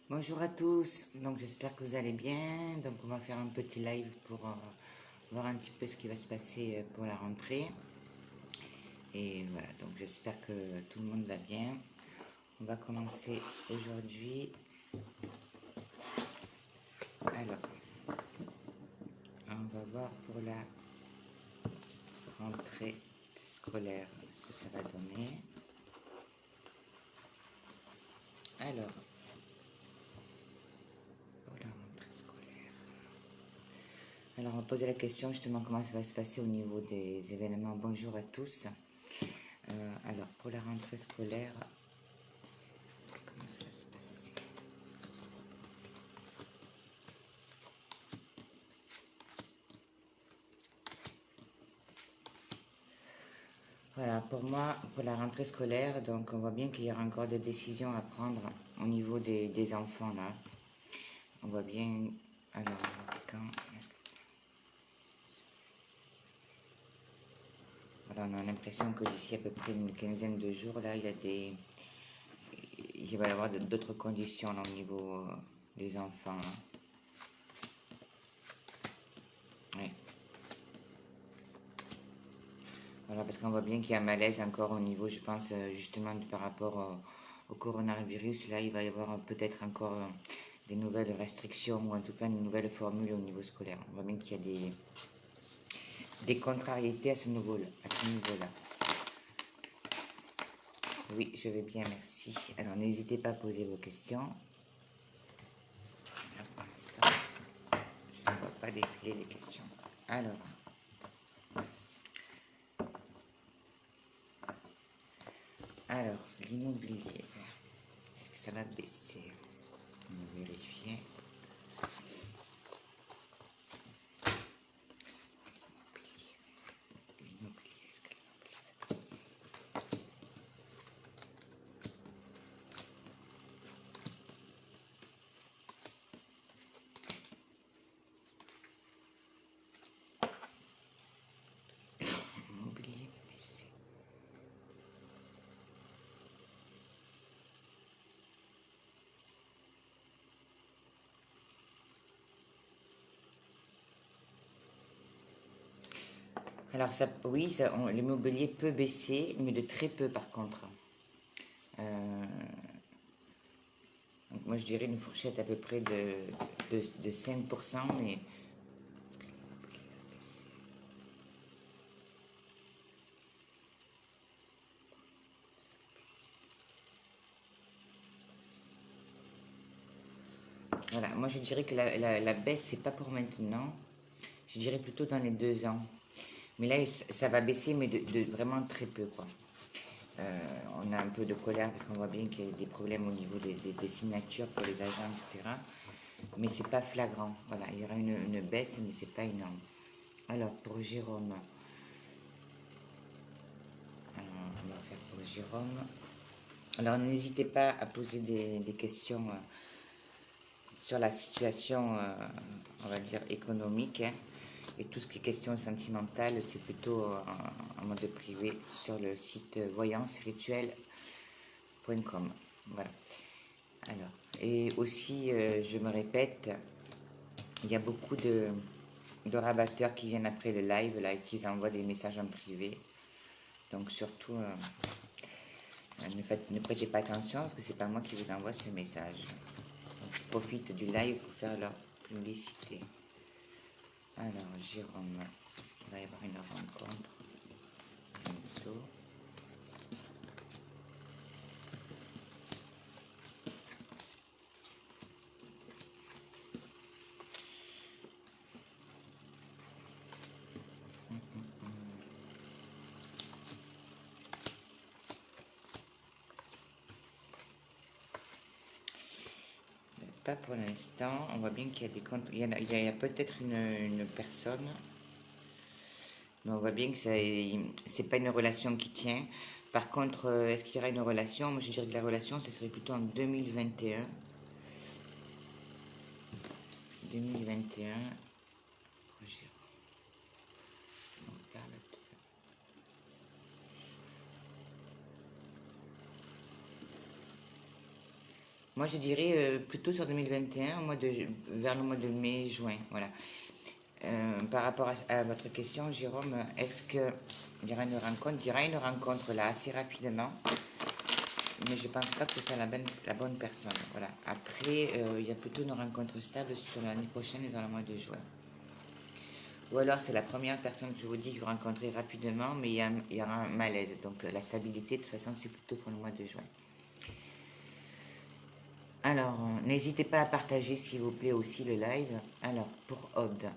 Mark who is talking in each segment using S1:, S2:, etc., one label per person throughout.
S1: Bonjour à tous, donc j'espère que vous allez bien. Donc on va faire un petit live pour voir un petit peu ce qui va se passer pour la rentrée. Et voilà, donc j'espère que tout le monde va bien. On va commencer aujourd'hui. Alors, on va voir pour la rentrée scolaire ce que ça va donner. Alors, pour la rentrée scolaire. Alors, on va poser la question justement comment ça va se passer au niveau des événements. Bonjour à tous. Alors, pour la rentrée scolaire, comment ça va se passer? Voilà, pour moi, pour la rentrée scolaire, donc on voit bien qu'il y aura encore des décisions à prendre au niveau des enfants là. On voit bien, alors, quand, voilà, on a l'impression que d'ici à peu près une quinzaine de jours là, il va y avoir d'autres conditions là, au niveau des enfants. Ouais. Voilà, parce qu'on voit bien qu'il y a un malaise encore au niveau, je pense, justement par rapport au coronavirus. Là, il va y avoir peut-être encore des nouvelles restrictions ou en tout cas une nouvelle formule au niveau scolaire. On voit bien qu'il y a des contrariétés à ce niveau-là. Oui, je vais bien, merci. Alors, n'hésitez pas à poser vos questions. Là, pour l'instant, je ne vois pas défiler les questions. Alors, l'immobilier, est-ce que ça va baisser? On va vérifier. L'immobilier, est-ce que l'immobilier va baisser? Alors, ça, oui, l'immobilier peut baisser, mais de très peu par contre. Euh, donc moi, je dirais une fourchette à peu près de 5%, mais... Voilà, moi je dirais que la baisse, c'est pas pour maintenant. Je dirais plutôt dans les 2 ans. Mais là, ça va baisser, mais de vraiment très peu, quoi. On a un peu de colère parce qu'on voit bien qu'il y a des problèmes au niveau des signatures pour les agents, etc. Mais c'est pas flagrant. Voilà, il y aura une baisse, mais c'est pas énorme. Alors, pour Jérôme, on va faire pour Jérôme. Alors, n'hésitez pas à poser des questions sur la situation, on va dire, économique. Hein. Et tout ce qui est question sentimentale, c'est plutôt en mode privé sur le site voyancerituel.com. Voilà. Alors, et aussi, je me répète, il y a beaucoup de rabatteurs qui viennent après le live là, et qui envoient des messages en privé. Donc surtout, ne prêtez pas attention parce que c'est pas moi qui vous envoie ces messages. Donc, ils profitent du live pour faire leur publicité. Alors, Jérôme, est-ce qu'il va y avoir une rencontre bientôt? Pas pour l'instant. On voit bien qu'il y a des comptes. Il y a peut-être une personne, mais on voit bien que c'est pas une relation qui tient. Par contre, est-ce qu'il y aura une relation? Moi, je dirais que la relation, ce serait plutôt en 2021. 2021. Moi, je dirais plutôt sur 2021, vers le mois de mai, juin. Voilà. Par rapport à votre question, Jérôme, est-ce qu'il y aura une rencontre? Il y aura une rencontre là assez rapidement, mais je pense pas que ce soit la bonne personne. Voilà. Après, il y a plutôt une rencontre stable sur l'année prochaine et dans le mois de juin. Ou alors c'est la première personne que je vous dis que vous rencontrez rapidement, mais il y aura un malaise. Donc la stabilité, de toute façon, c'est plutôt pour le mois de juin. Alors, n'hésitez pas à partager s'il vous plaît aussi le live. Alors, pour Aude.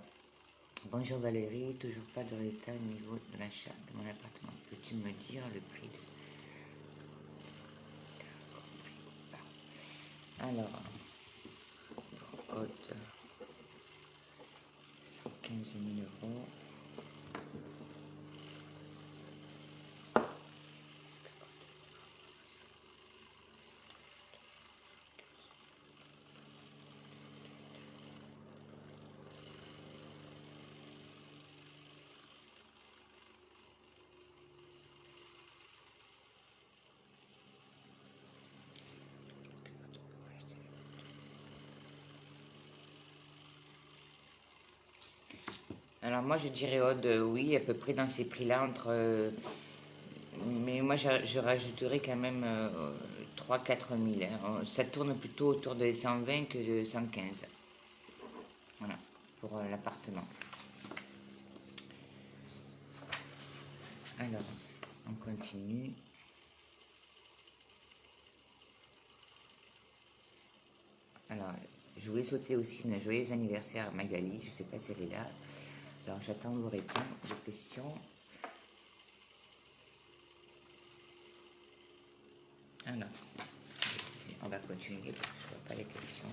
S1: Bonjour Valérie, toujours pas de résultat au niveau de l'achat de mon appartement. Peux-tu me dire le prix Alors, pour Aude, 115 000 euros. Alors moi je dirais Aude, oui, à peu près dans ces prix-là, mais moi je rajouterais quand même 3-4 000. Hein. Ça tourne plutôt autour de 120 que de 115. Voilà, pour l'appartement. Alors, on continue. Alors, je voulais sauter aussi un joyeux anniversaire à Magali, je ne sais pas si elle est là. Alors, j'attends vos réponses, vos questions. Alors, on va continuer parce que je ne vois pas les questions.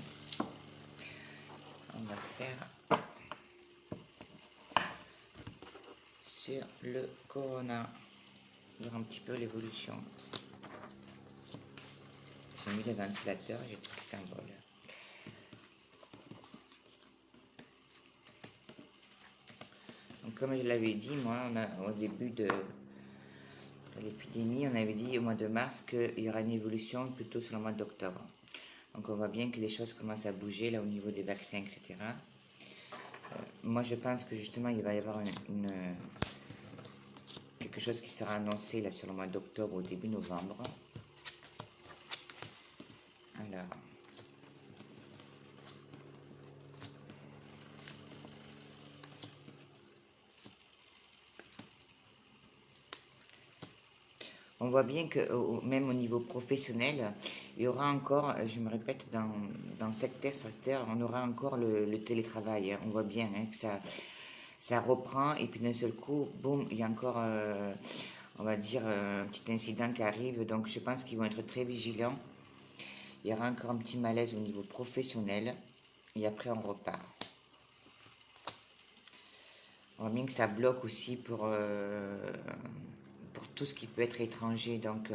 S1: On va faire sur le Corona, voir un petit peu l'évolution. J'ai mis le ventilateur, j'ai tout qui s'envole. Donc, comme je l'avais dit, moi, au début de l'épidémie, on avait dit au mois de mars qu'il y aura une évolution plutôt sur le mois d'octobre. Donc on voit bien que les choses commencent à bouger là au niveau des vaccins, etc. Moi je pense que justement il va y avoir quelque chose qui sera annoncé là sur le mois d'octobre au début novembre. Alors, on voit bien que même au niveau professionnel, il y aura encore, je me répète, dans secteur, on aura encore le télétravail. Hein. On voit bien hein, que ça reprend et puis d'un seul coup, boum, il y a encore, on va dire, un petit incident qui arrive. Donc je pense qu'ils vont être très vigilants. Il y aura encore un petit malaise au niveau professionnel et après on repart. On voit bien que ça bloque aussi pour tout ce qui peut être étranger. Donc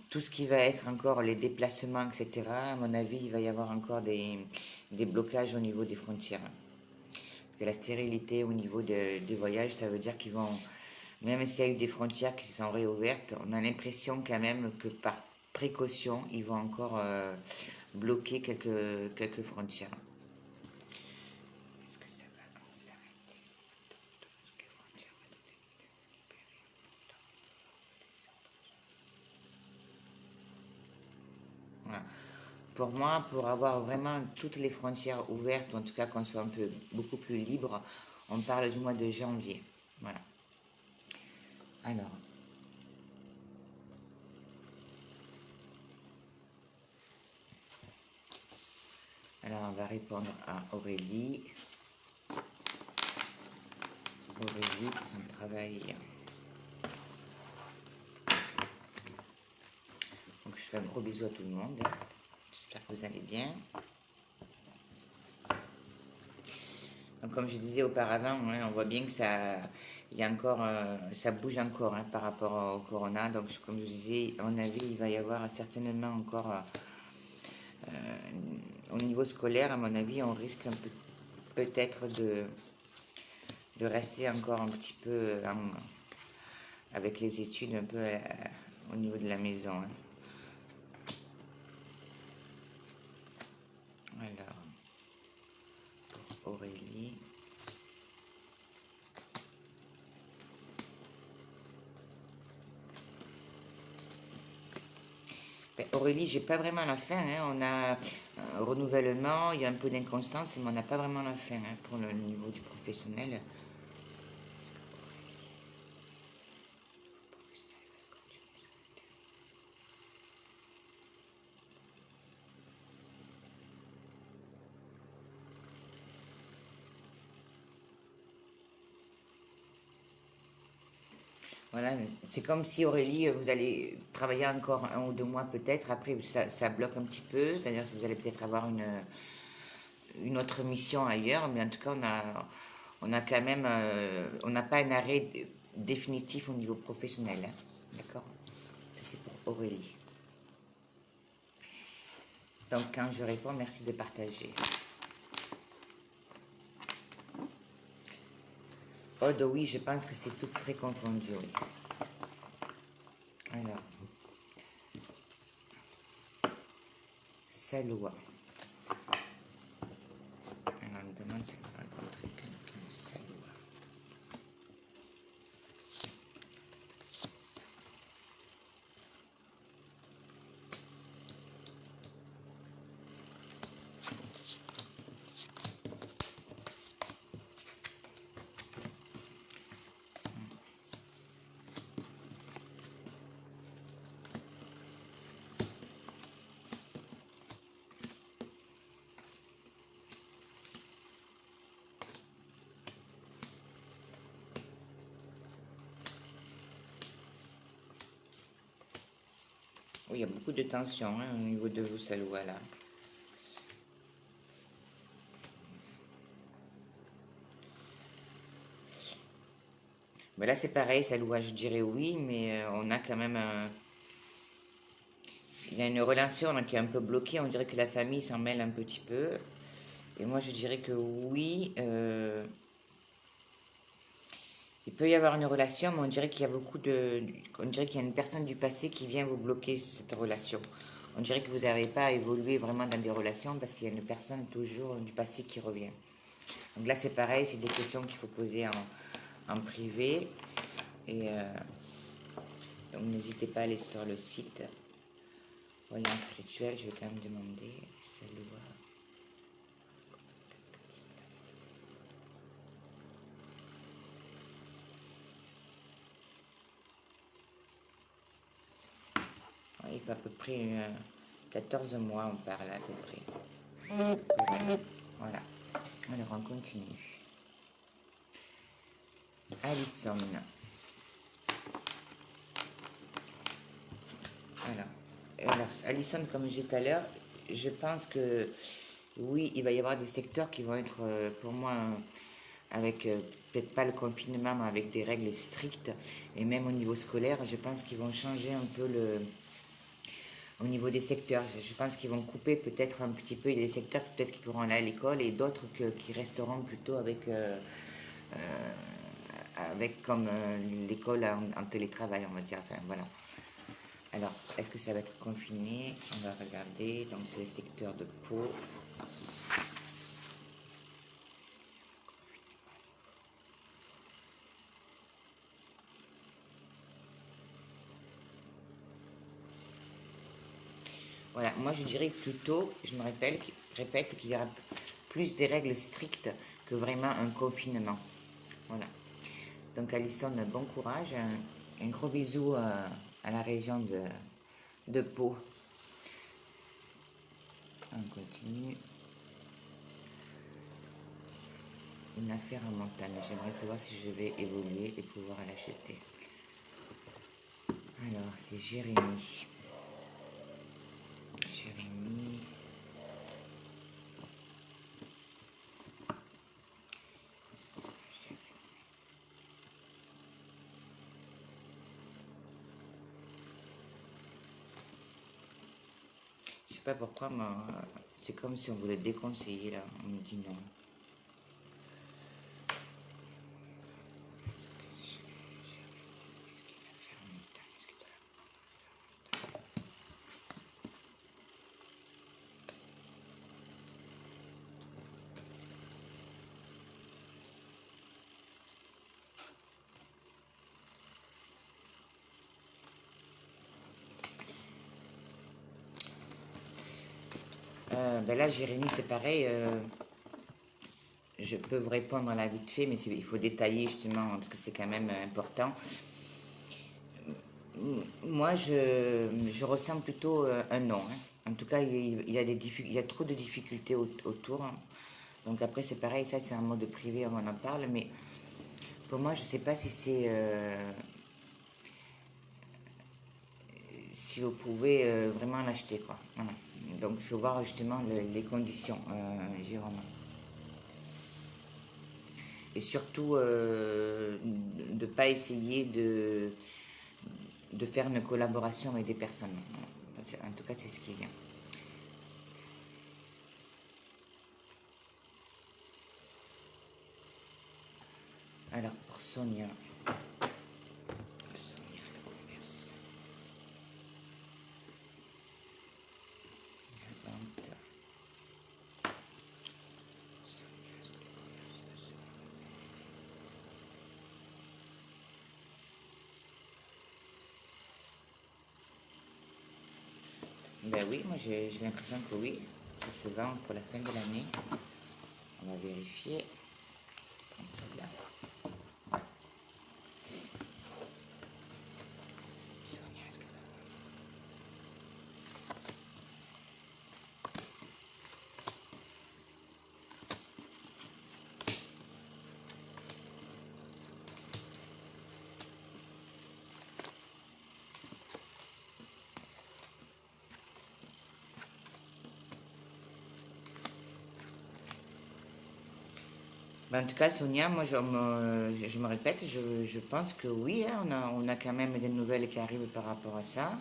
S1: tout ce qui va être encore les déplacements, etc., à mon avis, il va y avoir encore des blocages au niveau des frontières. Parce que la stérilité au niveau des voyages, ça veut dire qu'ils vont, même s'il y a eu des frontières qui se sont réouvertes, on a l'impression quand même que par précaution, ils vont encore bloquer quelques frontières. Est-ce que ça va s'arrêter? Voilà. Pour moi, pour avoir vraiment toutes les frontières ouvertes, ou en tout cas qu'on soit un peu beaucoup plus libre, on parle du mois de janvier. Voilà. Alors, on va répondre à Aurélie. Aurélie, son travail. Donc, je fais un gros bisou à tout le monde. J'espère que vous allez bien. Donc, comme je disais auparavant, hein, on voit bien que il y a encore, ça bouge encore hein, par rapport au corona. Donc, comme je disais, à mon avis, il va y avoir certainement encore, au niveau scolaire, à mon avis, on risque peut-être de rester encore un petit peu avec les études un peu au niveau de la maison. Hein. Alors, pour Aurélie. Ben, Aurélie, j'ai pas vraiment la fin. Hein. On a un renouvellement, il y a un peu d'inconstance, mais on n'a pas vraiment la fin hein, pour le niveau du professionnel. Voilà, c'est comme si Aurélie, vous allez travailler encore 1 ou 2 mois peut-être, après ça bloque un petit peu, c'est-à-dire que vous allez peut-être avoir une autre mission ailleurs, mais en tout cas on a quand même, on n'a pas un arrêt définitif au niveau professionnel, hein. D'accord? Ça c'est pour Aurélie. Donc quand je réponds, merci de partager. Aude, oui, je pense que c'est tout frais confondu, oui. Alors, Saloua. Alors, on me demande si on a rencontré quelqu'un de Saloua. Oui, il y a beaucoup de tension hein, au niveau de vous, Saloua, là. Mais là, c'est pareil, Saloua, je dirais oui, mais on a quand même il y a une relation là, qui est un peu bloquée. On dirait que la famille s'en mêle un petit peu. Et moi, je dirais que oui, il peut y avoir une relation, mais on dirait qu'il y a on dirait qu'il y a une personne du passé qui vient vous bloquer cette relation. On dirait que vous n'arrivez pas à évoluer vraiment dans des relations parce qu'il y a une personne toujours du passé qui revient. Donc là, c'est pareil, c'est des questions qu'il faut poser en privé. Et donc, n'hésitez pas à aller sur le site Voyance Rituelle. Je vais quand même demander. Saloua. Ouais, il fait à peu près 14 mois, on parle à peu près. Voilà. Alors, on continue. Alison. Alors, Alison, comme je disais tout à l'heure, je pense que oui, il va y avoir des secteurs qui vont être pour moi avec peut-être pas le confinement, mais avec des règles strictes. Et même au niveau scolaire, je pense qu'ils vont changer un peu au niveau des secteurs. Je pense qu'ils vont couper peut-être un petit peu. Il y a des secteurs peut-être qui pourront aller à l'école et d'autres qui resteront plutôt avec comme l'école en télétravail, on va dire. Enfin, voilà. Alors, est-ce que ça va être confiné? On va regarder. Donc, c'est le secteur de Pau. Voilà, moi je dirais plutôt, je me répète qu'il y aura plus des règles strictes que vraiment un confinement. Voilà. Donc Alison, bon courage. Un gros bisou à la région de Pau. On continue. Une affaire en montagne. J'aimerais savoir si je vais évoluer et pouvoir l'acheter. Alors, c'est Jérémy. Jérémy. Je sais pas pourquoi, mais c'est comme si on voulait déconseiller là. On me dit non. Ben là, Jérémy, c'est pareil. Je peux vous répondre là vite fait, mais il faut détailler justement, parce que c'est quand même important. Moi, je ressens plutôt un non, hein. En tout cas, il y a trop de difficultés autour, hein. Donc après, c'est pareil, ça c'est un mode privé, on en parle, mais pour moi, je ne sais pas si c'est... si vous pouvez vraiment l'acheter, quoi. Voilà. Donc il faut voir justement les conditions, Jérôme. Et surtout, de ne pas essayer de faire une collaboration avec des personnes. En tout cas, c'est ce qui vient. Alors, pour Sonia. Sonia, le commerce. La vente. Ben oui, moi j'ai l'impression que oui. Ça se vend pour la fin de l'année. On va vérifier. Prendre celle-là. Sonia, est-ce que... Ben, en tout cas, Sonia, moi je me répète, je pense que oui, hein, on a quand même des nouvelles qui arrivent par rapport à ça.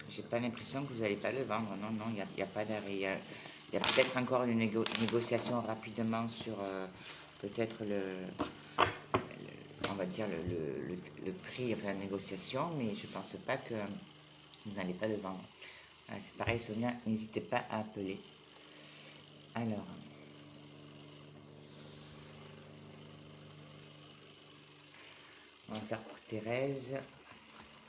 S1: J'ai pas l'impression que vous n'allez pas le vendre. Non, non, il y a pas d'arrêt. Il y a peut-être encore une négociation rapidement sur peut-être on va dire le prix, enfin la négociation, mais je pense pas que vous n'allez pas le vendre. C'est pareil, Sonia, n'hésitez pas à appeler. Alors, on va faire pour Thérèse.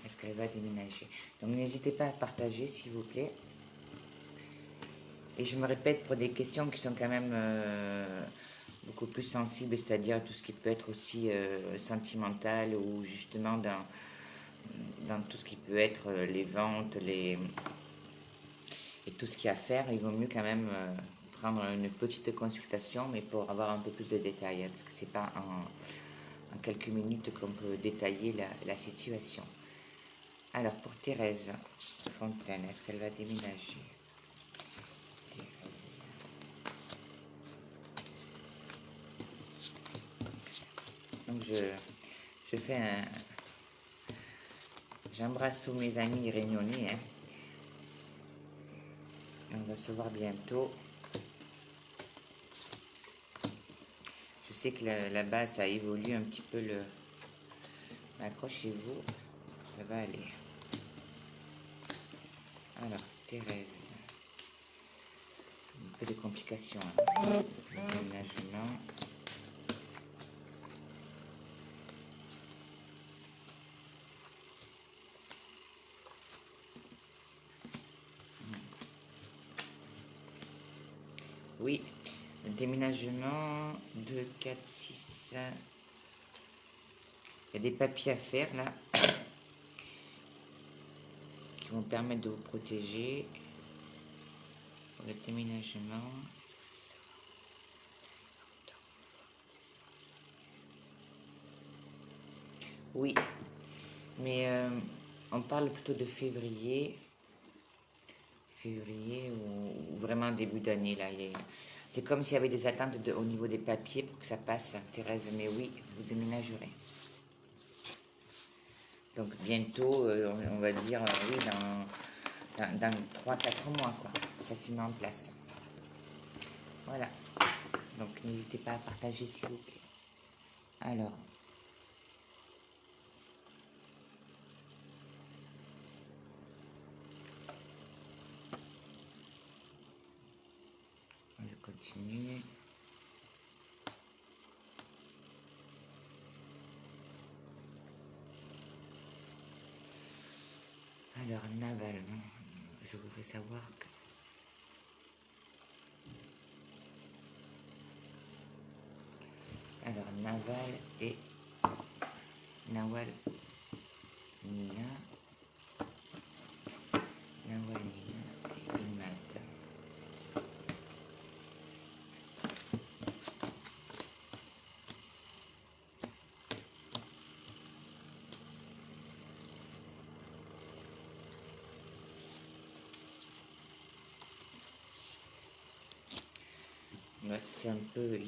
S1: Est-ce qu'elle va déménager? Donc n'hésitez pas à partager, s'il vous plaît. Et je me répète pour des questions qui sont quand même beaucoup plus sensibles, c'est-à-dire tout ce qui peut être aussi sentimental ou justement dans tout ce qui peut être les ventes, et tout ce qu'il y a à faire, il vaut mieux quand même prendre une petite consultation, mais pour avoir un peu plus de détails, hein, parce que c'est pas en quelques minutes qu'on peut détailler la situation. Alors pour Thérèse Fontaine, est-ce qu'elle va déménager? Donc je fais un... J'embrasse tous mes amis réunionnais, hein. On va se voir bientôt. Je sais que là-bas, ça évolue un petit peu le... Accrochez-vous, ça va aller. Alors, Thérèse. Un peu de complications, hein. Déménagement. Oui, le déménagement 2, 4, 6. Il y a des papiers à faire là qui vont permettre de vous protéger pour le déménagement. Oui, mais on parle plutôt de février. Février ou vraiment début d'année là. C'est comme s'il y avait des attentes au niveau des papiers pour que ça passe, Thérèse. Mais oui, vous déménagerez. Donc bientôt, on va dire, oui, dans 3-4 mois, quoi. Ça s'y met en place. Voilà. Donc n'hésitez pas à partager, s'il vous plaît. Alors. Je continue. Alors, Naval, je voudrais savoir que Alors, Naval et Nawal Nina. Nawal Nina et Imad. Ouais, c'est un peu,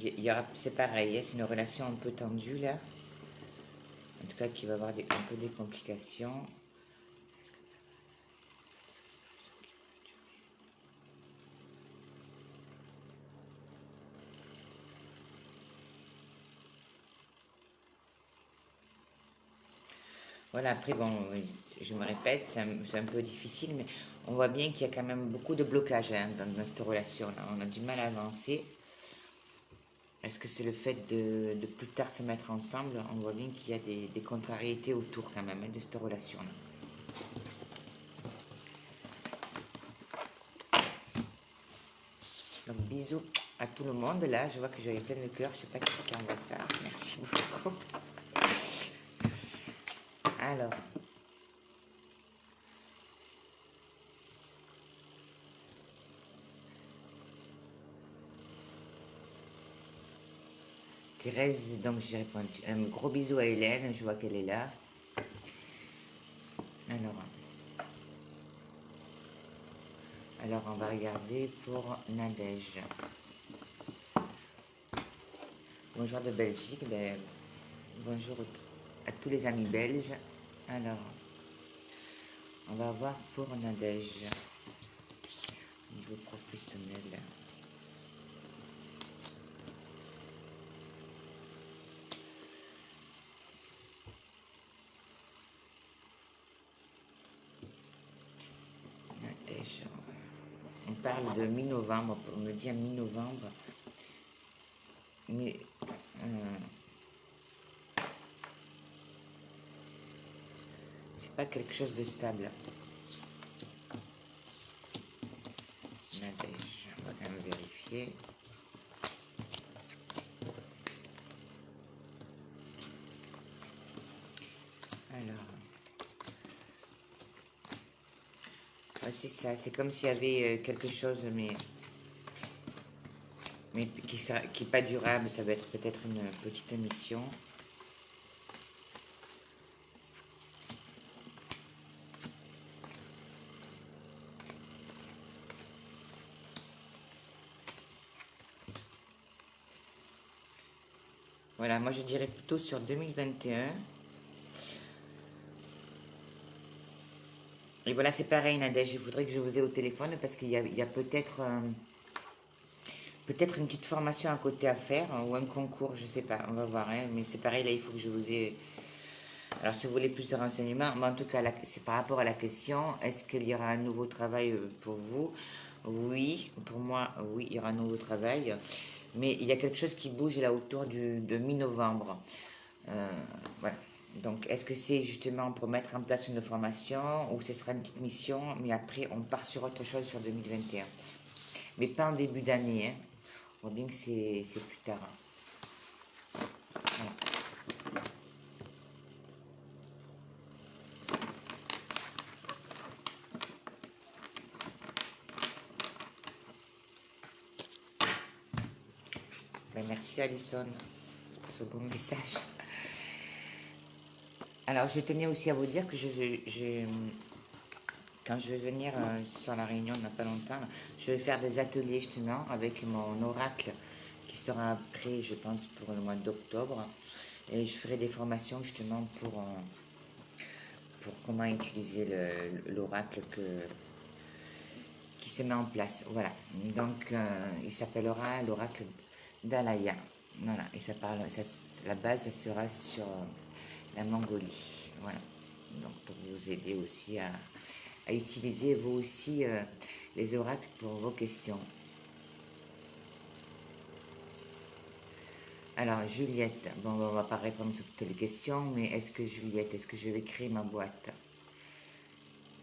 S1: c'est pareil, hein, c'est une relation un peu tendue là, en tout cas qui va avoir un peu des complications. Voilà, après bon, je me répète, c'est un peu difficile, mais on voit bien qu'il y a quand même beaucoup de blocages hein, dans cette relation-là, on a du mal à avancer. Est-ce que c'est le fait de plus tard se mettre ensemble? On voit bien qu'il y a des contrariétés autour quand même hein, de cette relation-là. Donc bisous à tout le monde. Là, je vois que j'avais plein de cœur. Je sais pas qui c'est qui envoie ça. Merci beaucoup. Alors, Thérèse, donc j'ai répondu. Un gros bisou à Hélène. Je vois qu'elle est là. Alors, on va regarder pour Nadège. Bonjour de Belgique. Ben, bonjour à tous les amis belges. Alors, on va voir pour Nadège. Niveau professionnel. Nadège. On parle de mi-novembre. On me dit à mi-novembre. Mais c'est pas quelque chose de stable. Nadège, on va quand même vérifier. Alors, ouais, c'est ça, c'est comme s'il y avait quelque chose, mais qui n'est pas durable, ça va être peut-être une petite émission. Voilà, moi je dirais plutôt sur 2021. Et voilà, c'est pareil, Nadège, je voudrais que je vous ai au téléphone parce qu'il y a peut-être peut-être une petite formation à côté à faire ou un concours, je sais pas, on va voir. Hein, mais c'est pareil, là, il faut que je vous ai... Alors, si vous voulez plus de renseignements, mais en tout cas, c'est par rapport à la question, est-ce qu'il y aura un nouveau travail pour vous? Oui, pour moi, oui, il y aura un nouveau travail. Mais il y a quelque chose qui bouge là autour de mi-novembre. Voilà. Donc, est-ce que c'est justement pour mettre en place une formation ou ce sera une petite mission, mais après, on part sur autre chose sur 2021. Mais pas en début d'année, hein. On voit bien que c'est plus tard. Voilà. Ben, merci Alison pour ce bon message. Alors, je tenais aussi à vous dire que quand je vais venir sur la Réunion il n'y a pas longtemps, je vais faire des ateliers justement avec mon oracle qui sera prêt, je pense, pour le mois d'octobre. Et je ferai des formations justement pour comment utiliser l'oracle qui se met en place. Voilà. Donc, il s'appellera l'oracle d'Alaya. Voilà. Et ça parle, la base, ça sera sur la Mongolie. Voilà. Donc, pour vous aider aussi à utiliser vous aussi les oracles pour vos questions. Alors, Juliette, bon, on va pas répondre sur toutes les questions, mais est-ce que Juliette, est-ce que je vais créer ma boîte?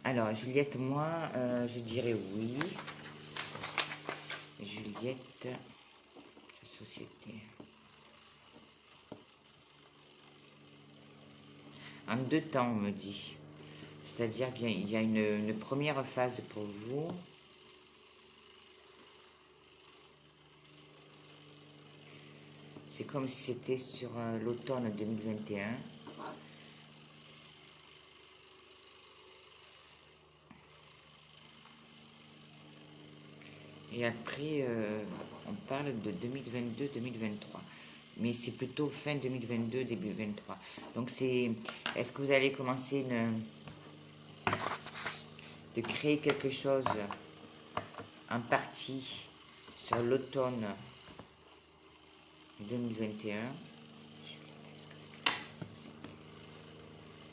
S1: Alors, Juliette, moi, je dirais oui. Juliette, société. En 2 temps, on me dit. C'est-à-dire qu'il y a une première phase pour vous. C'est comme si c'était sur l'automne 2021. Et après, on parle de 2022-2023. Mais c'est plutôt fin 2022, début 2023. Donc c'est... Est-ce que vous allez commencer de créer quelque chose en partie sur l'automne 2021?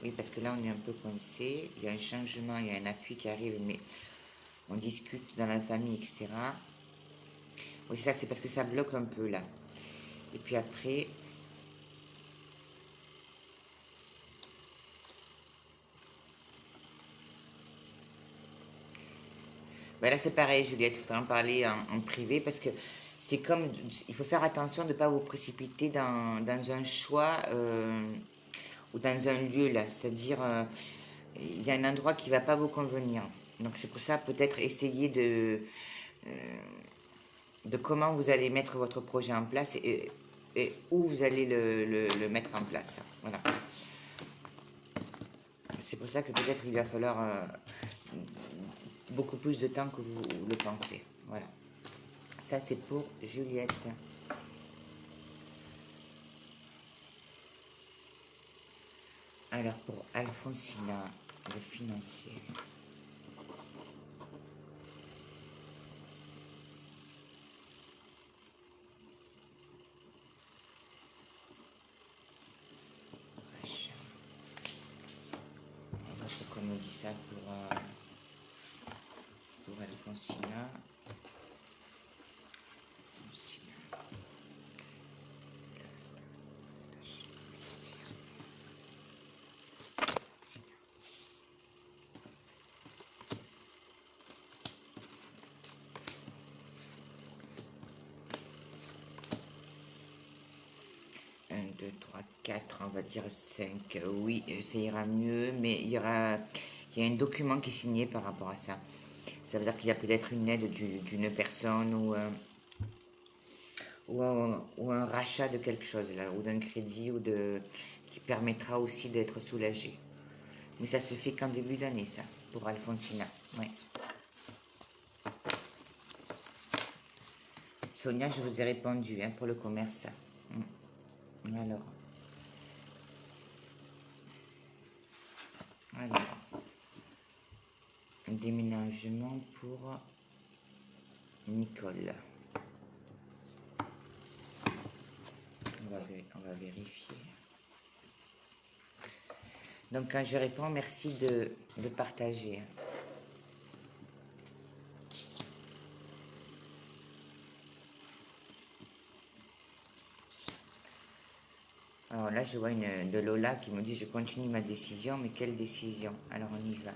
S1: Oui, parce que là, on est un peu coincé. Il y a un changement, il y a un appui qui arrive, mais on discute dans la famille, etc. Oui, ça, c'est parce que ça bloque un peu, là. Et puis après... Ben là, c'est pareil, Juliette, il faudra en parler en privé, parce que c'est comme... Il faut faire attention de ne pas vous précipiter dans un choix ou dans un lieu, là. C'est-à-dire, il y a un endroit qui ne va pas vous convenir. Donc c'est pour ça, peut-être essayer de comment vous allez mettre votre projet en place et où vous allez le mettre en place. Voilà. C'est pour ça que peut-être il va falloir beaucoup plus de temps que vous le pensez. Voilà. Ça, c'est pour Juliette. Alors, pour Alfonsina, le financier. On va faut qu'on nous dit ça pour Alfonsina. Un, 2, 3, 4, on va dire 5. Oui, ça ira mieux, mais il y a un document qui est signé par rapport à ça. Ça veut dire qu'il y a peut-être une aide d'une personne ou un rachat de quelque chose, là, ou d'un crédit, qui permettra aussi d'être soulagé. Mais ça se fait qu'en début d'année, ça, pour Alfonsina. Ouais. Sonia, je vous ai répondu hein, pour le commerce. Alors. Un déménagement pour Nicole. On va vérifier. Donc quand je réponds, merci de partager. Alors là, je vois de Lola qui me dit « Je continue ma décision, mais quelle décision ?» Alors on y va.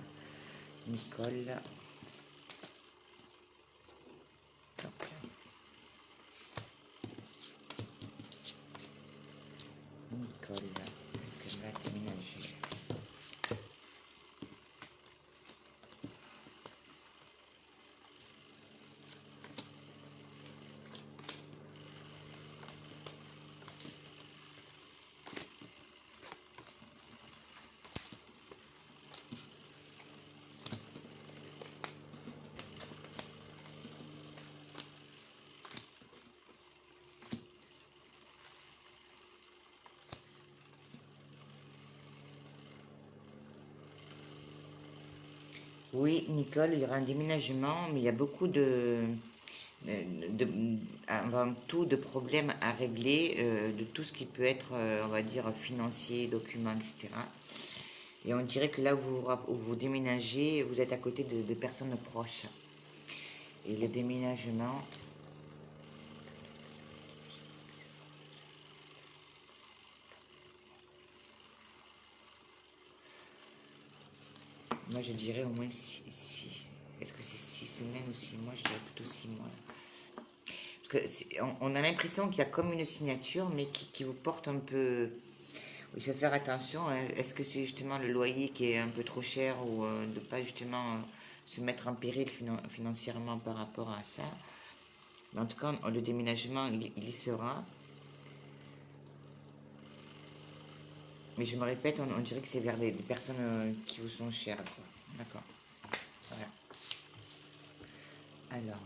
S1: Nicole. Nicole, est-ce qu'elle va déménager? Oui, Nicole, il y aura un déménagement, mais il y a beaucoup avant tout de problèmes à régler, de tout ce qui peut être, on va dire, financier, documents, etc. Et on dirait que là où vous déménagez, vous êtes à côté de personnes proches. Et le déménagement... Moi, je dirais au moins 6. Est-ce que c'est 6 semaines ou 6 mois? Je dirais plutôt 6 mois. Parce que on a l'impression qu'il y a comme une signature, mais qui vous porte un peu... Il faut faire attention. Est-ce que c'est justement le loyer qui est un peu trop cher ou de ne pas justement se mettre en péril financièrement par rapport à ça? Mais en tout cas, le déménagement, il y sera. Mais je me répète, on dirait que c'est vers des personnes qui vous sont chères, quoi. D'accord. Voilà. Alors,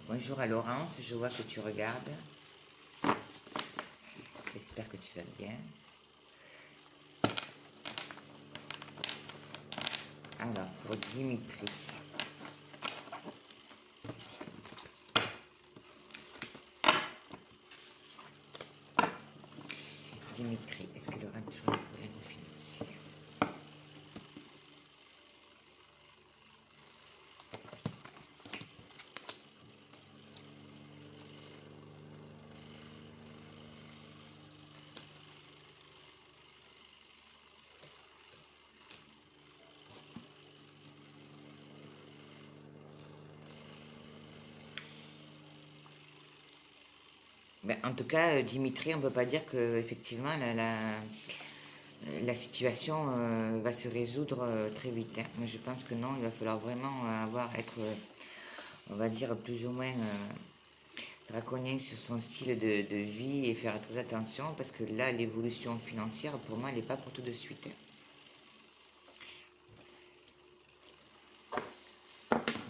S1: bonjour à Laurence, je vois que tu regardes. J'espère que tu vas bien. Alors, pour Dimitri. Dimitri, est-ce qu'il aura toujours des problèmes financiers? Ben, en tout cas, Dimitri, on ne peut pas dire que effectivement la situation va se résoudre très vite, hein. Mais je pense que non, il va falloir vraiment être, on va dire, plus ou moins draconien sur son style de vie et faire très attention parce que là, l'évolution financière, pour moi, elle n'est pas pour tout de suite, hein.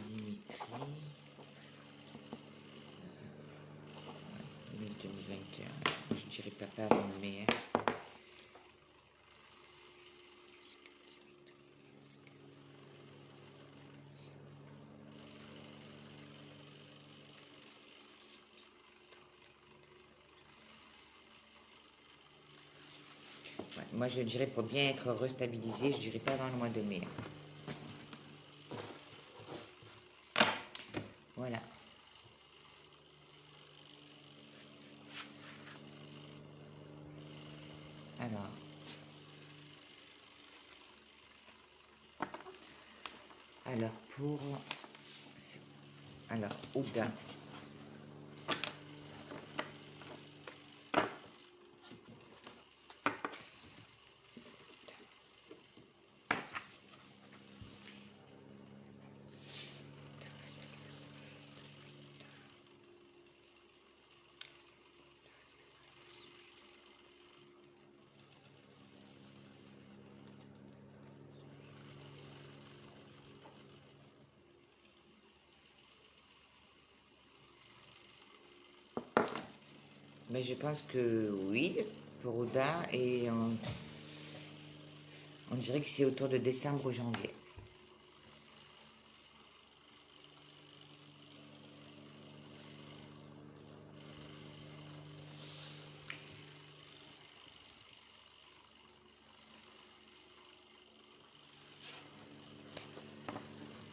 S1: Dimitri, 2021, je dirais pas avant mai, hein. Ouais, moi, je dirais pour bien être restabilisé, je dirais pas avant le mois de mai, hein. Voilà. Alors, pour... Alors, Ouda. Mais je pense que oui, pour Ouda, et on dirait que c'est autour de décembre ou janvier.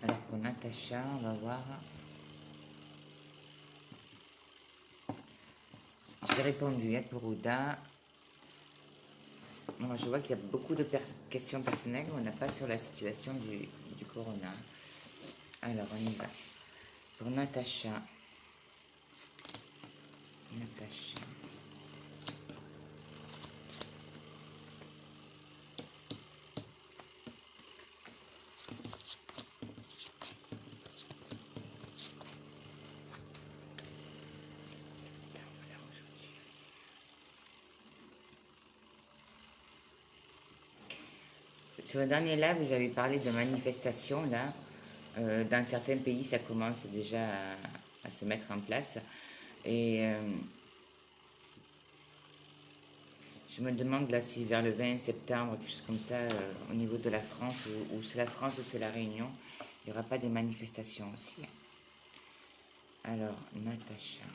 S1: Alors pour Natacha, on va voir. J'ai répondu, hein, pour Ouda. Moi, je vois qu'il y a beaucoup de questions personnelles, on n'a pas sur la situation du corona. Alors, on y va. Pour Natacha. Natacha. Sur le dernier live, j'avais parlé de manifestations, là. Dans certains pays, ça commence déjà à se mettre en place. Et je me demande là si vers le 20 septembre, quelque chose comme ça, au niveau de la France, ou c'est la France ou c'est la Réunion, il n'y aura pas des manifestations aussi. Alors, Natacha.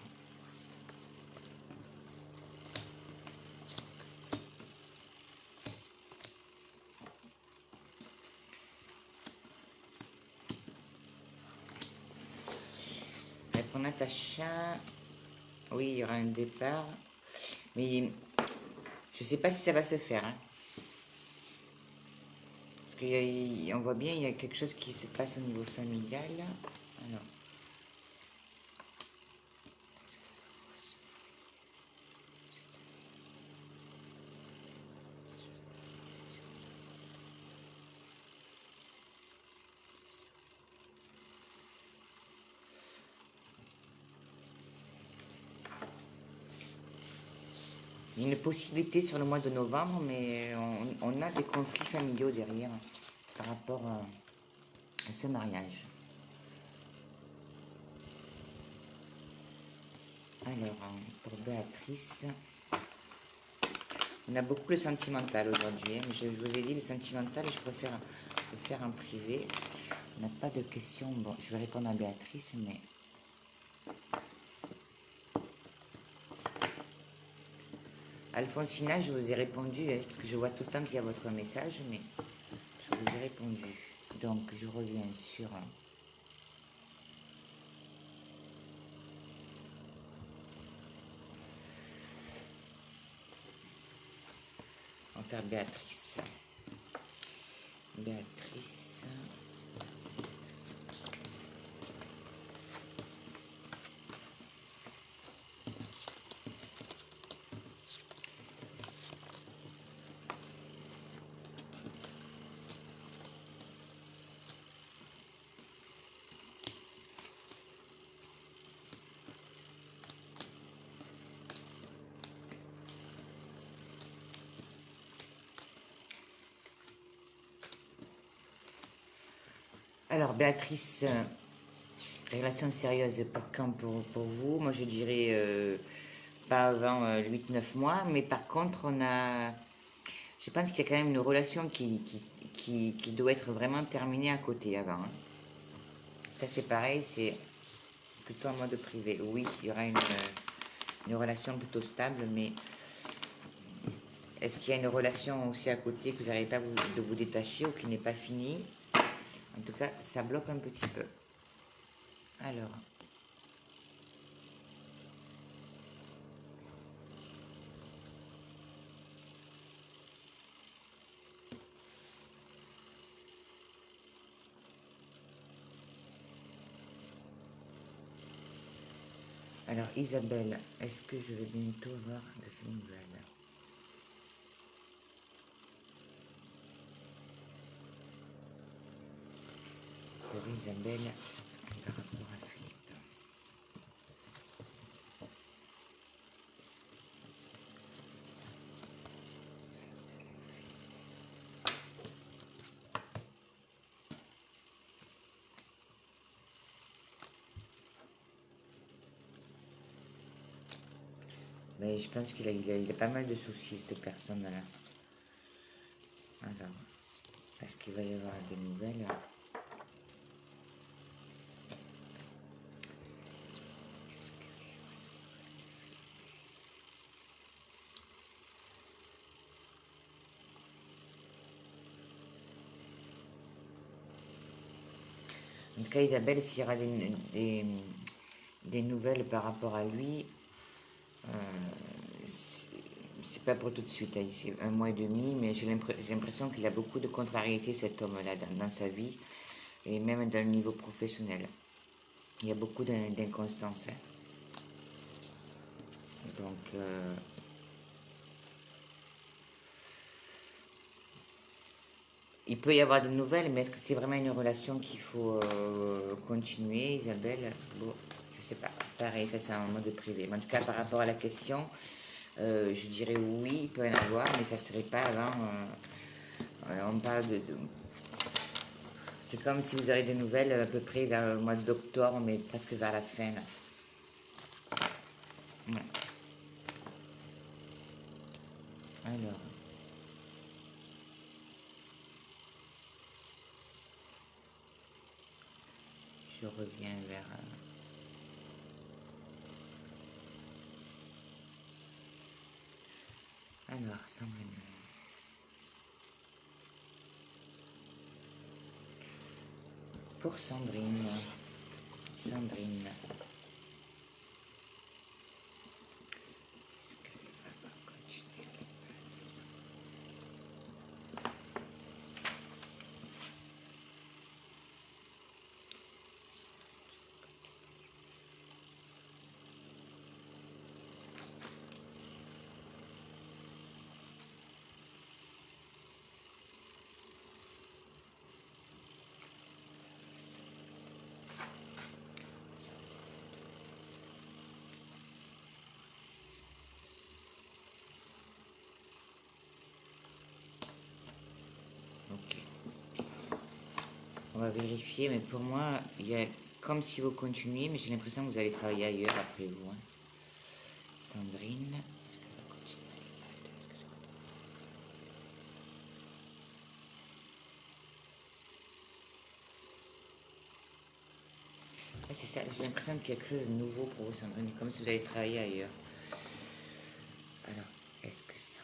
S1: Et pour Natacha, oui, il y aura un départ, mais je ne sais pas si ça va se faire, hein. Parce qu'on voit bien, il y a quelque chose qui se passe au niveau familial. Alors, une possibilité sur le mois de novembre, mais on a des conflits familiaux derrière par rapport à ce mariage. Alors, pour Béatrice, on a beaucoup le sentimental aujourd'hui, hein, mais je vous ai dit le sentimental, je préfère le faire en privé. On n'a pas de questions. Bon, je vais répondre à Béatrice, mais... Alphonsina, je vous ai répondu, hein, parce que je vois tout le temps qu'il y a votre message, mais je vous ai répondu. Donc, je reviens sur... On va faire Béatrice. Béatrice... Alors, Béatrice, relation sérieuse pour quand pour vous? Moi, je dirais pas avant 8-9 mois, mais par contre, on a... Je pense qu'il y a quand même une relation qui doit être vraiment terminée à côté avant, hein. Ça, c'est pareil, c'est plutôt en mode privé. Oui, il y aura une relation plutôt stable, mais est-ce qu'il y a une relation aussi à côté que vous n'arrivez pas de vous détacher ou qui n'est pas finie? En tout cas, ça bloque un petit peu. Alors, Isabelle, est-ce que je vais bientôt avoir de ces nouvelles? Pour Isabelle, par rapport à Philippe. Mais je pense qu'il a pas mal de soucis, cette personne-là. Alors, est-ce qu'il va y avoir des nouvelles? En tout cas, Isabelle, s'il y aura des nouvelles par rapport à lui, c'est pas pour tout de suite, hein, c'est 1 mois et demi, mais j'ai l'impression qu'il a beaucoup de contrariétés, cet homme-là, dans sa vie, et même dans le niveau professionnel. Il y a beaucoup d'inconstance, hein. Donc, il peut y avoir des nouvelles, mais est-ce que c'est vraiment une relation qu'il faut continuer, Isabelle? Bon, je sais pas. Pareil, ça c'est un mode privé. Mais en tout cas, par rapport à la question, je dirais oui, il peut y en avoir, mais ça serait pas avant. On parle de... C'est comme si vous aurez des nouvelles à peu près vers le mois d'octobre, mais presque vers la fin, là. Ouais. Alors, je reviens vers... alors, Sandrine. Pour Sandrine. Sandrine. Est-ce qu'elle va pas continuer? va vérifier, mais pour moi, il y a comme si vous continuiez, mais j'ai l'impression que vous allez travailler ailleurs après vous. Hein. Sandrine. Ouais, c'est ça, j'ai l'impression qu'il y a quelque chose de nouveau pour vous, Sandrine, comme si vous allez travailler ailleurs. Alors, est-ce que Sandrine...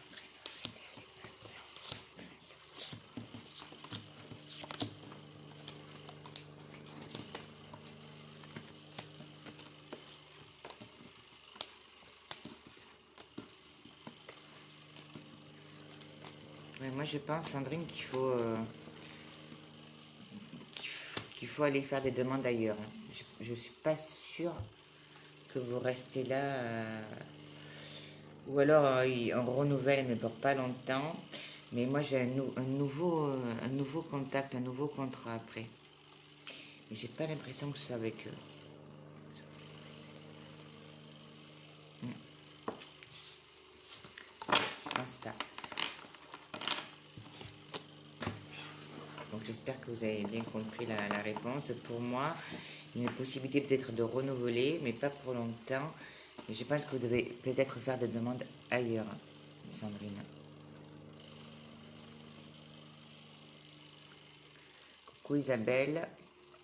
S1: Ouais, moi, je pense, Sandrine, qu'il faut aller faire des demandes ailleurs. Hein. Je ne suis pas sûre que vous restez là. Ou alors, on renouvelle, mais pour pas longtemps. Mais moi, j'ai un nouveau contact, un nouveau contrat après. Mais j'ai pas l'impression que c'est avec eux. Je pense pas. Donc j'espère que vous avez bien compris la réponse. Pour moi, il y a une possibilité peut-être de renouveler, mais pas pour longtemps. Mais je pense que vous devez peut-être faire des demandes ailleurs, Sandrine. Coucou Isabelle.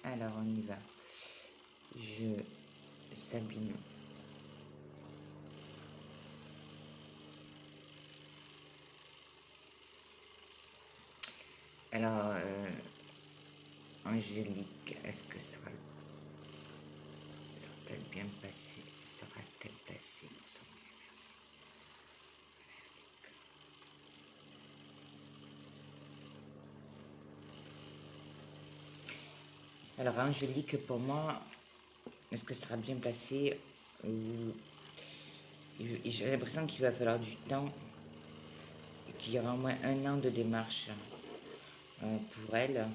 S1: Alors on y va. Sabine. Alors, Angélique, est-ce que sera-t-elle bien passée? Sera-t-elle passée pour son merci. Alors, Angélique, pour moi, est-ce que ça sera bien placé? J'ai l'impression qu'il va falloir du temps, qu'il y aura au moins 1 an de démarche pour elle.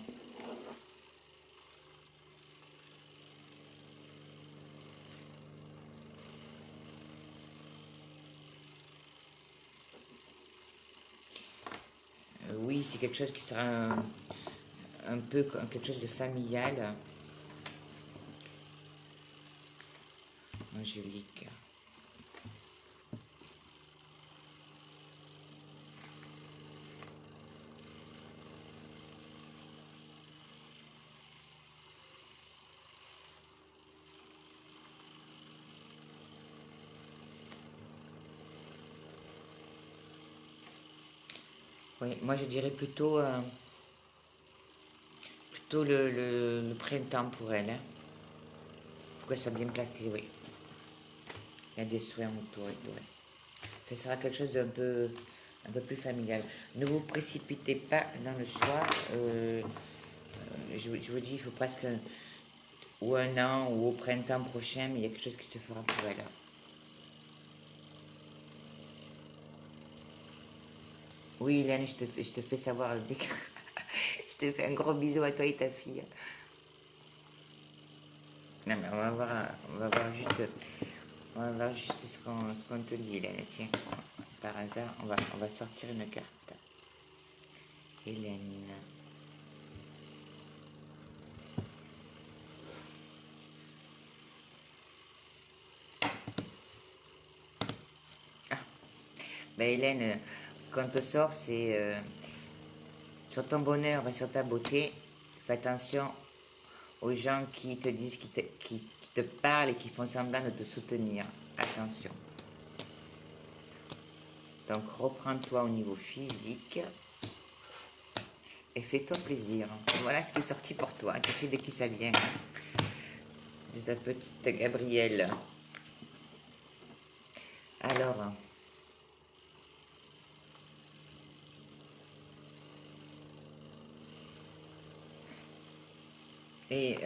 S1: Oui, c'est quelque chose qui sera un peu quelque chose de familial. Angélique. Oui, moi je dirais plutôt le printemps pour elle. Hein. Pourquoi ça bien placé, oui. Il y a des soins autour et tout. Ouais. Ce sera quelque chose un peu plus familial. Ne vous précipitez pas dans le choix. Je vous dis, il faut presque ou 1 an ou au printemps prochain, mais il y a quelque chose qui se fera pour elle. Oui, Hélène, je te fais savoir dès que... je te fais un gros bisou à toi et ta fille. Non, mais on va voir juste ce qu'on te dit, Hélène. Tiens, par hasard, on va sortir une carte. Hélène. Ben, Hélène, ce qu'on te sort, c'est sur ton bonheur et sur ta beauté. Fais attention aux gens qui te disent, qui te parlent et qui font semblant de te soutenir. Attention. Donc, reprends-toi au niveau physique et fais-toi plaisir. Voilà ce qui est sorti pour toi. Tu sais de qui ça vient. De ta petite Gabrielle. Alors, et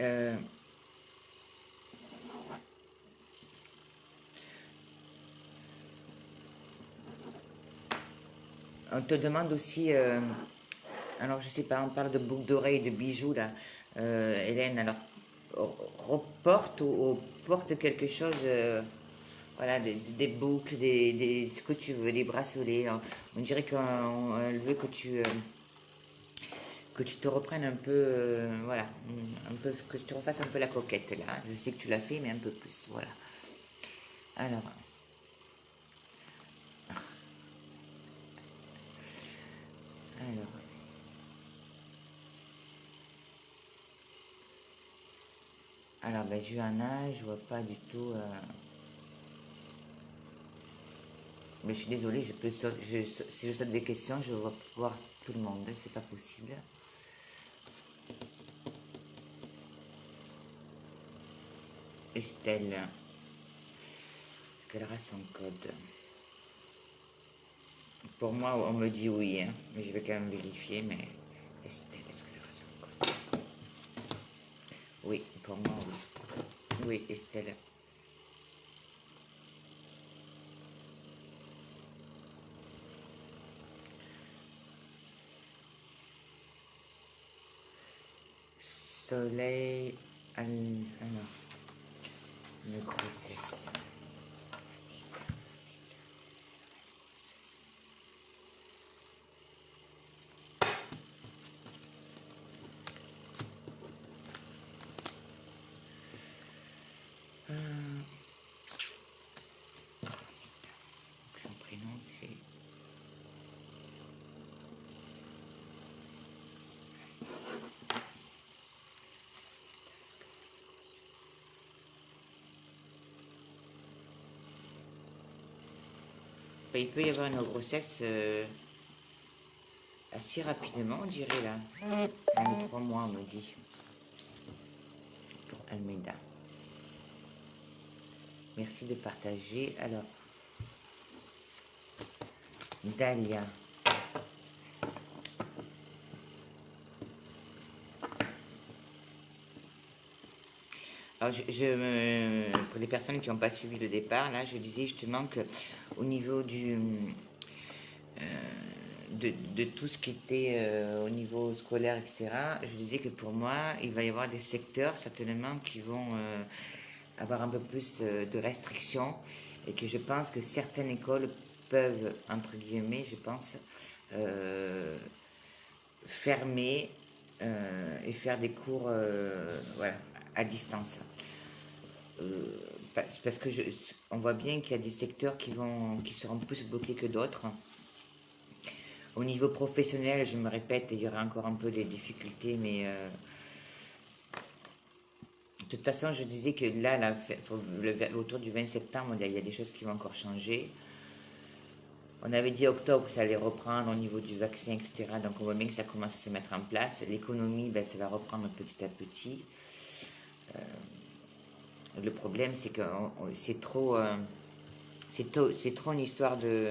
S1: on te demande aussi, alors je sais pas, on parle de boucles d'oreilles, de bijoux là, Hélène, alors reporte ou porte quelque chose, voilà, des boucles, ce que tu veux, des bracelets, on dirait qu'elle veut que tu te reprennes un peu, voilà, un peu, que tu refasses un peu la coquette là. Je sais que tu l'as fait, mais un peu plus, voilà. Alors, alors, ben, Johanna, je vois pas du tout. Mais je suis désolée, je peux si je saute des questions, je vais voir tout le monde, hein, c'est pas possible. Estelle, est-ce qu'elle aura son code? Pour moi, on me dit oui, hein, mais je vais quand même vérifier. Mais Estelle, est-ce qu'elle aura son code? Oui, pour moi, oui. Oui, Estelle. Soleil, alors, une grossesse. Son prénom, c'est... Ben, il peut y avoir une grossesse assez rapidement, on dirait là. 3 mois, on me dit. Pour Almeida. Merci de partager. Alors, Dalia. Alors, pour les personnes qui n'ont pas suivi le départ, là, je disais justement que au niveau de tout ce qui était au niveau scolaire, etc., je disais que pour moi, il va y avoir des secteurs certainement qui vont avoir un peu plus de restrictions et que je pense que certaines écoles peuvent, entre guillemets, je pense, euh, fermer et faire des cours voilà, à distance. Parce que on voit bien qu'il y a des secteurs qui seront plus bloqués que d'autres. Au niveau professionnel, je me répète, il y aura encore un peu des difficultés, mais de toute façon, je disais que là, autour du 20 septembre, il y a des choses qui vont encore changer. On avait dit octobre, ça allait reprendre au niveau du vaccin, etc. Donc on voit bien que ça commence à se mettre en place. L'économie, ben, ça va reprendre petit à petit. Le problème, c'est que c'est trop une histoire de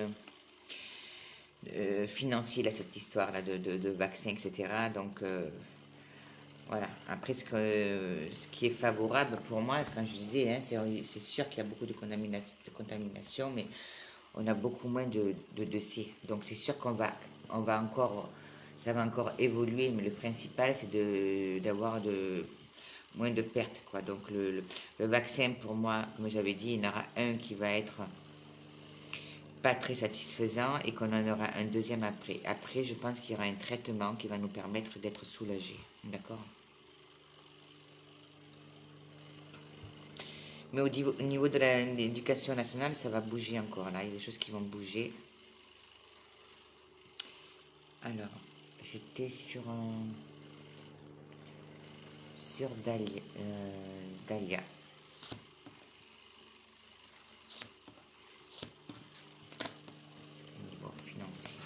S1: financier, là, cette histoire-là de vaccins, etc. Donc voilà. Après, ce qui est favorable pour moi, quand je disais, hein, c'est sûr qu'il y a beaucoup de contamination, mais on a beaucoup moins de dossiers. Donc c'est sûr on va encore, ça va encore évoluer, mais le principal, c'est d'avoir moins de pertes, quoi. Donc le vaccin, pour moi, comme j'avais dit, il y en aura un qui va être pas très satisfaisant et qu'on en aura un deuxième après. Après, je pense qu'il y aura un traitement qui va nous permettre d'être soulagés. D'accord? Mais au niveau de l'éducation nationale, ça va bouger encore là. Il y a des choses qui vont bouger. Alors, j'étais sur Dalia. Dalia. Niveau financier.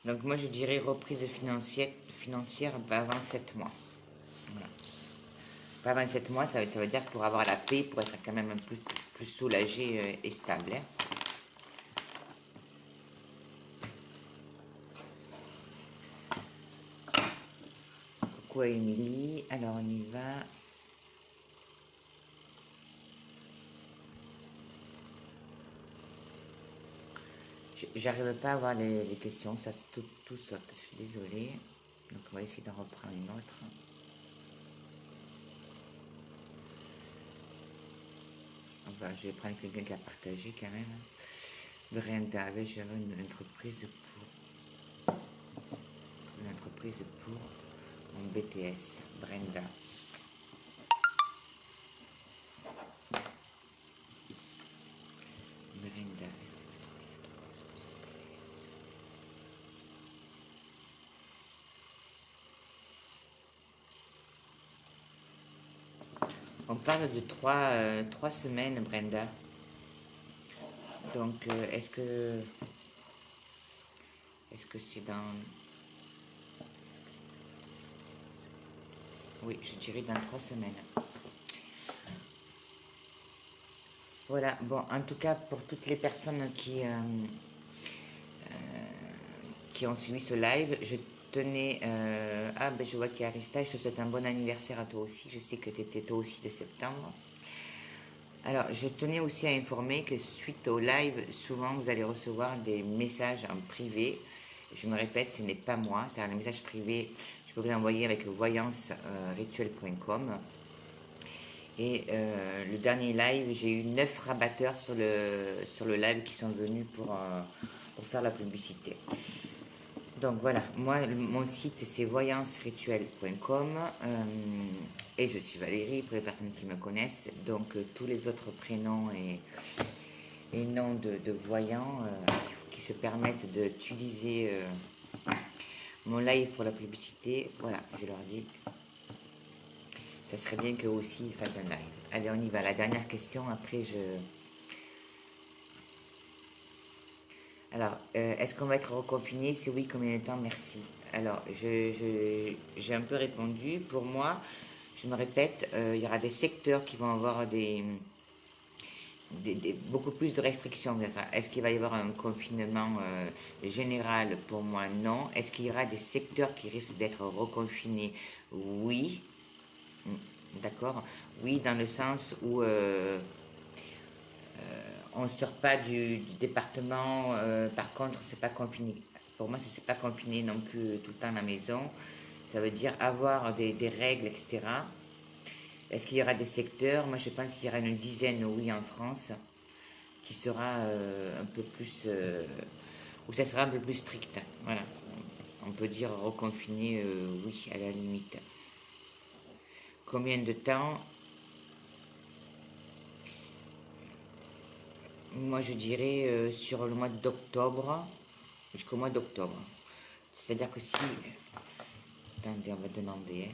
S1: Donc moi je dirais reprise financière pas avant 7 mois. Voilà. Pas avant 7 mois, ça veut dire pour avoir la paix, pour être quand même un peu plus soulagé et stable. Hein. Coucou coucou à Émilie. Alors, on y va. J'arrive pas à voir les questions, ça tout saute, je suis désolée. Donc on va essayer d'en reprendre une autre. Enfin, je vais prendre quelqu'un qui a partagé quand même. Brenda avait géré une entreprise pour mon BTS. Brenda. Brenda. On parle de 3 semaines, Brenda. Donc, est-ce que c'est dans... Oui, je dirais dans 3 semaines. Voilà, bon, en tout cas, pour toutes les personnes qui ont suivi ce live, je tenais... ah, ben je vois qu'il y a Arista, je te souhaite un bon anniversaire à toi aussi. Je sais que tu étais toi aussi de septembre. Alors, je tenais aussi à informer que suite au live, souvent vous allez recevoir des messages en privé. Je me répète, ce n'est pas moi, c'est-à-dire les messages privés, je peux vous envoyer avec voyance-rituel.com. Et le dernier live, j'ai eu 9 rabatteurs sur le live qui sont venus pour faire la publicité. Donc voilà, moi, mon site c'est voyancerituel.com et je suis Valérie pour les personnes qui me connaissent. Donc tous les autres prénoms et noms de voyants qui se permettent d'utiliser mon live pour la publicité, voilà, je leur dis, ça serait bien qu'eux aussi ils fassent un live. Allez, on y va, la dernière question, après je... Alors, est-ce qu'on va être reconfiné? Si oui, combien de temps? Merci. Alors, j'ai un peu répondu. Pour moi, je me répète, il y aura des secteurs qui vont avoir beaucoup plus de restrictions. Est-ce qu'il va y avoir un confinement général? Pour moi, non. Est-ce qu'il y aura des secteurs qui risquent d'être reconfinés? Oui. D'accord. Oui, dans le sens où on ne sort pas du département. Par contre, c'est pas confiné. Pour moi, c'est pas confiné non plus tout le temps à la maison. Ça veut dire avoir des règles, etc. Est-ce qu'il y aura des secteurs? Moi, je pense qu'il y aura une dizaine, oui, en France, qui sera un peu plus... où ça sera un peu plus strict. Voilà. On peut dire reconfiné, oui, à la limite. Combien de temps? Moi, je dirais sur le mois d'octobre, jusqu'au mois d'octobre. C'est-à-dire que si... Attendez, on va demander. Hein.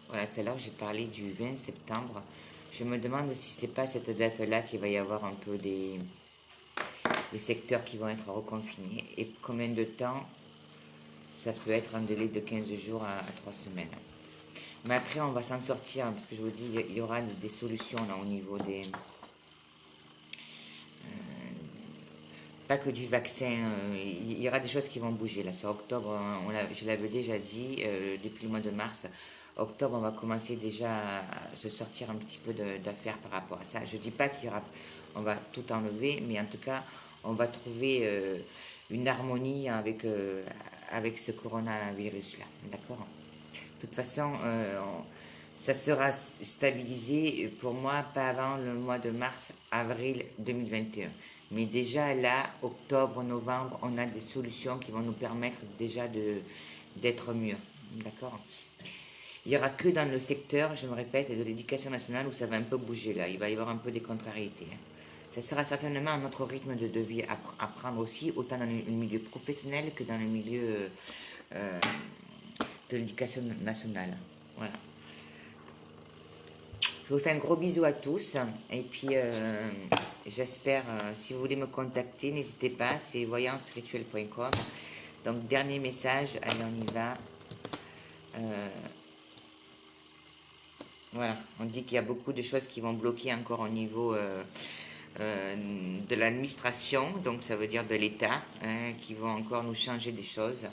S1: Voilà, tout à l'heure, j'ai parlé du 20 septembre. Je me demande si c'est pas cette date-là qu'il va y avoir un peu des secteurs qui vont être reconfinés. Et combien de temps? Ça peut être un délai de 15 jours à 3 semaines. Mais après, on va s'en sortir, parce que je vous dis, il y aura des solutions là au niveau des... pas que du vaccin, il y aura des choses qui vont bouger. Là, sur octobre, je l'avais déjà dit, depuis le mois de mars, octobre, on va commencer déjà à se sortir un petit peu d'affaires par rapport à ça. Je ne dis pas on va tout enlever, mais en tout cas, on va trouver une harmonie avec ce coronavirus-là. D'accord? De toute façon, ça sera stabilisé pour moi pas avant le mois de mars, avril 2021. Mais déjà là, octobre, novembre, on a des solutions qui vont nous permettre déjà d'être mieux. D'accord? Il n'y aura que dans le secteur, je me répète, de l'éducation nationale où ça va un peu bouger là. Il va y avoir un peu des contrariétés. Hein. Ça sera certainement un autre rythme de vie à prendre aussi, autant dans le milieu professionnel que dans le milieu de l'éducation nationale. Voilà. Je vous fais un gros bisou à tous. Et puis, j'espère, si vous voulez me contacter, n'hésitez pas, c'est voyancerituel.com. Donc, dernier message, allez, on y va. Voilà, on dit qu'il y a beaucoup de choses qui vont bloquer encore au niveau de l'administration, donc ça veut dire de l'État, hein, qui vont encore nous changer des choses.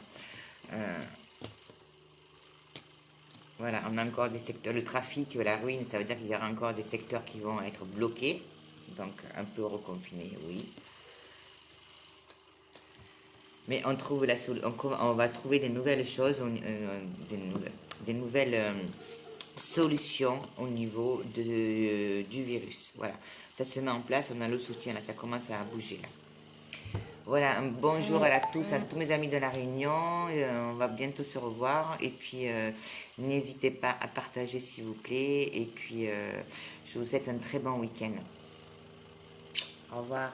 S1: Voilà, on a encore des secteurs, le trafic, la ruine, ça veut dire qu'il y aura encore des secteurs qui vont être bloqués, donc un peu reconfinés, oui. Mais on trouve on va trouver des nouvelles choses, des nouvelles solutions au niveau du virus. Voilà, ça se met en place, on a le soutien, là, ça commence à bouger, là. Voilà, un bonjour à tous mes amis de la Réunion. On va bientôt se revoir. Et puis, n'hésitez pas à partager, s'il vous plaît. Et puis, je vous souhaite un très bon week-end. Au revoir.